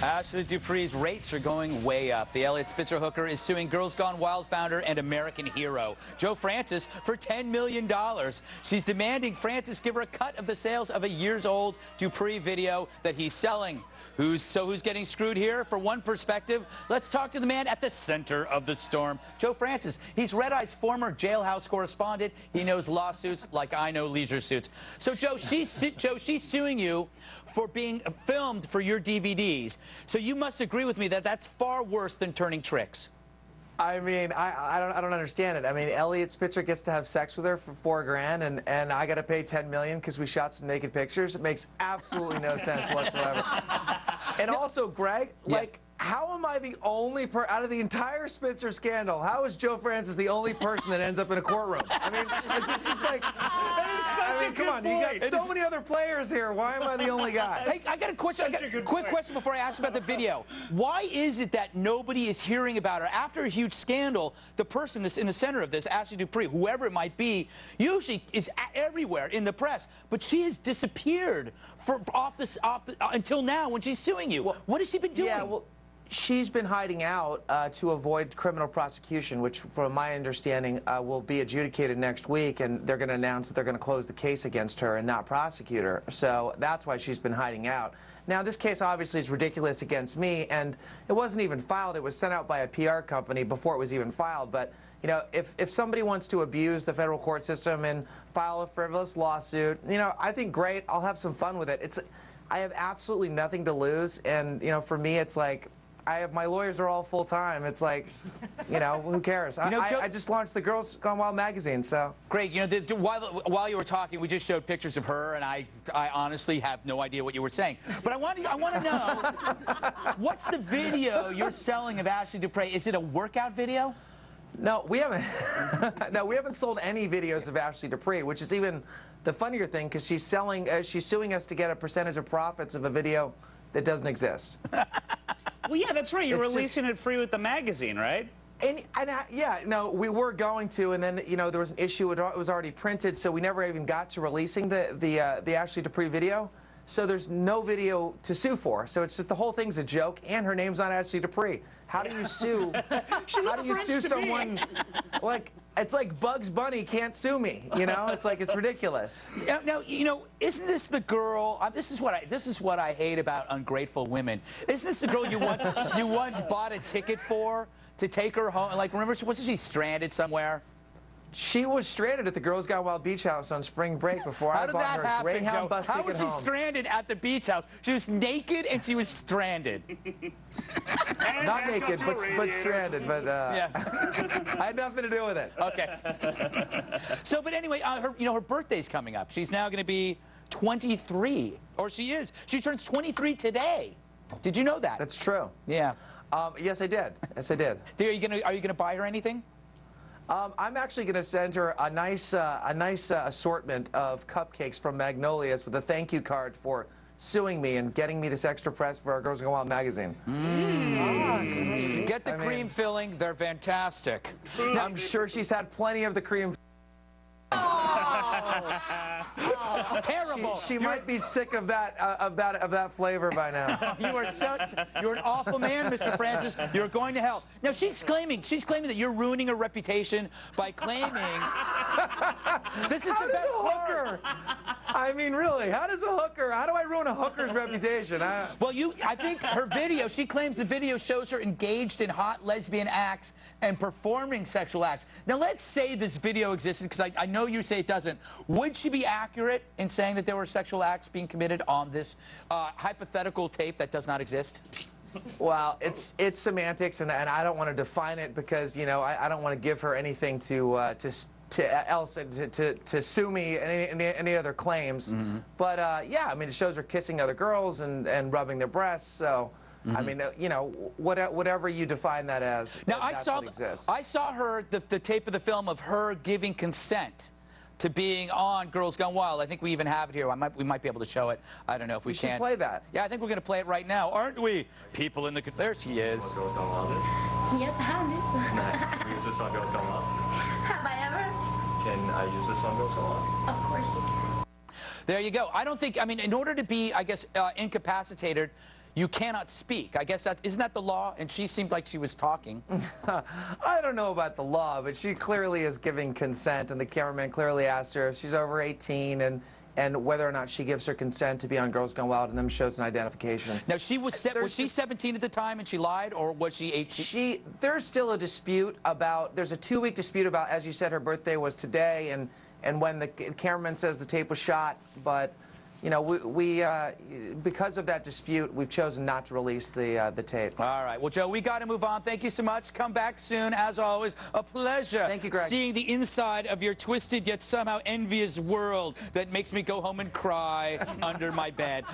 Ashley Dupree's rates are going way up. The Elliot Spitzer hooker is suing Girls Gone Wild founder and American hero Joe Francis for $10 million. She's demanding Francis give her a cut of the sales of a years-old Dupree video that he's selling. Who's getting screwed here? For one perspective, let's talk to the man at the center of the storm, Joe Francis. He's Red Eye's former jailhouse correspondent. He knows lawsuits like I know leisure suits. So, Joe, she's suing you for being filmed for your DVDs. So you must agree with me that that's far worse than turning tricks. I mean, I don't understand it. I mean, Elliot Spitzer gets to have sex with her for $4 grand, and I got to pay $10 million because we shot some naked pictures. It makes absolutely no sense whatsoever. And also, Greg, like, how am I the only out of the entire Spitzer scandal? How is Joe Francis the only person that ends up in a courtroom? I mean, it's just like, I mean, come on, you got so many other players here. Why am I the only guy? Hey, I got a question. I got a quick question before I ask you about the video. Why is it that nobody is hearing about her after a huge scandal? The person in the center of this, Ashley Dupree, whoever it might be, usually is everywhere in the press, but she has disappeared until now when she's suing you. Well, what has she been doing? Yeah, well, she's been hiding out to avoid criminal prosecution, which, from my understanding, will be adjudicated next week, and they're going to announce that they're going to close the case against her and not prosecute her. So that's why she's been hiding out. Now, this case obviously is ridiculous against me, and it wasn't even filed. It was sent out by a PR company before it was even filed. But, you know, if somebody wants to abuse the federal court system and file a frivolous lawsuit, you know, I think great. I'll have some fun with it. I have absolutely nothing to lose, and, you know, for me, it's like, my lawyers are all full-time. It's like, you know, who cares? You know, I just launched the Girls Gone Wild magazine, so. Great. You know, while you were talking, we just showed pictures of her, and I honestly have no idea what you were saying. But I want to know, what's the video you're selling of Ashley Dupree? Is it a workout video? No, we haven't. No, we haven't sold any videos of Ashley Dupree, which is even the funnier thing, because she's suing us to get a percentage of profits of a video that doesn't exist. Well, yeah, that's right. You're releasing it free with the magazine, right? Yeah, no, we were going to, and then, you know, there was an issue. It was already printed, so we never even got to releasing the Ashley Dupree video. So there's no video to sue for. So it's just the whole thing's a joke, and her name's not Ashley Dupree. How do you sue? How do you sue someone like? It's like Bugs Bunny can't sue me, you know? It's like, it's ridiculous. Now, you know, isn't this the girl? This is what I hate about ungrateful women. Isn't this the girl you once bought a ticket for to take her home? Like, remember, wasn't she stranded somewhere? She was stranded at the Girls Gone Wild Beach House on spring break before I bought her a Greyhound bus ticket home. How was she stranded at the beach house? She was naked and she was stranded. Not naked, but stranded. But yeah. I had nothing to do with it. Okay. So, but anyway, her birthday's coming up. She's now going to be 23, or she is. She turns 23 today. Did you know that? That's true. Yeah. Yes, I did. Yes, I did. Are you gonna buy her anything? I'm actually going to send her a nice assortment of cupcakes from Magnolia's with a thank you card for suing me and getting me this extra press for our Girls Gone Wild magazine. Get the cream filling. They're fantastic. I'm sure she's had plenty of the cream. Terrible. She might be sick of that flavor by now. You're an awful man, Mr. Francis. You're going to hell. Now she's claiming that you're ruining her reputation by claiming this is the best hooker. I mean, really, how do I ruin a hooker's reputation? Well, I think her video, she claims the video shows her engaged in hot lesbian acts and performing sexual acts. Now, let's say this video existed, because I know you say it doesn't. Would she be accurate in saying that there were sexual acts being committed on this hypothetical tape that does not exist? Well, it's semantics, and I don't want to define it because, you know, I don't want to give her anything to sue me and any other claims. But yeah, I mean, it shows her kissing other girls and rubbing their breasts. So I mean, you know, whatever you define that as. Now I saw her the tape of the film of her giving consent to being on Girls Gone Wild. I think we even have it here. We might be able to show it. I don't know if we can. We should play that. Yeah, I think we're going to play it right now, aren't we? People in the... There she is. Girls Gone Wild? Yes, I do. Nice. Can we use this on Girls Gone Wild? Have I ever? Can I use this on Girls Gone Wild? Of course you can. There you go. I don't think... I mean, in order to be, I guess, incapacitated, you cannot speak. I guess isn't that the law? And she seemed like she was talking. I don't know about the law, but she clearly is giving consent, and the cameraman clearly asked her if she's over 18 and whether or not she gives her consent to be on Girls Gone Wild, and then shows an identification. Now, was she 17 at the time and she lied, or was she 18? There's still a dispute about, there's a 2-week dispute about, as you said, her birthday was today, and when the cameraman says the tape was shot, but you know, because of that dispute, we've chosen not to release the tape. All right. Well, Joe, we got to move on. Thank you so much. Come back soon. As always, a pleasure. Thank you, Greg. Seeing the inside of your twisted yet somehow envious world that makes me go home and cry under my bed.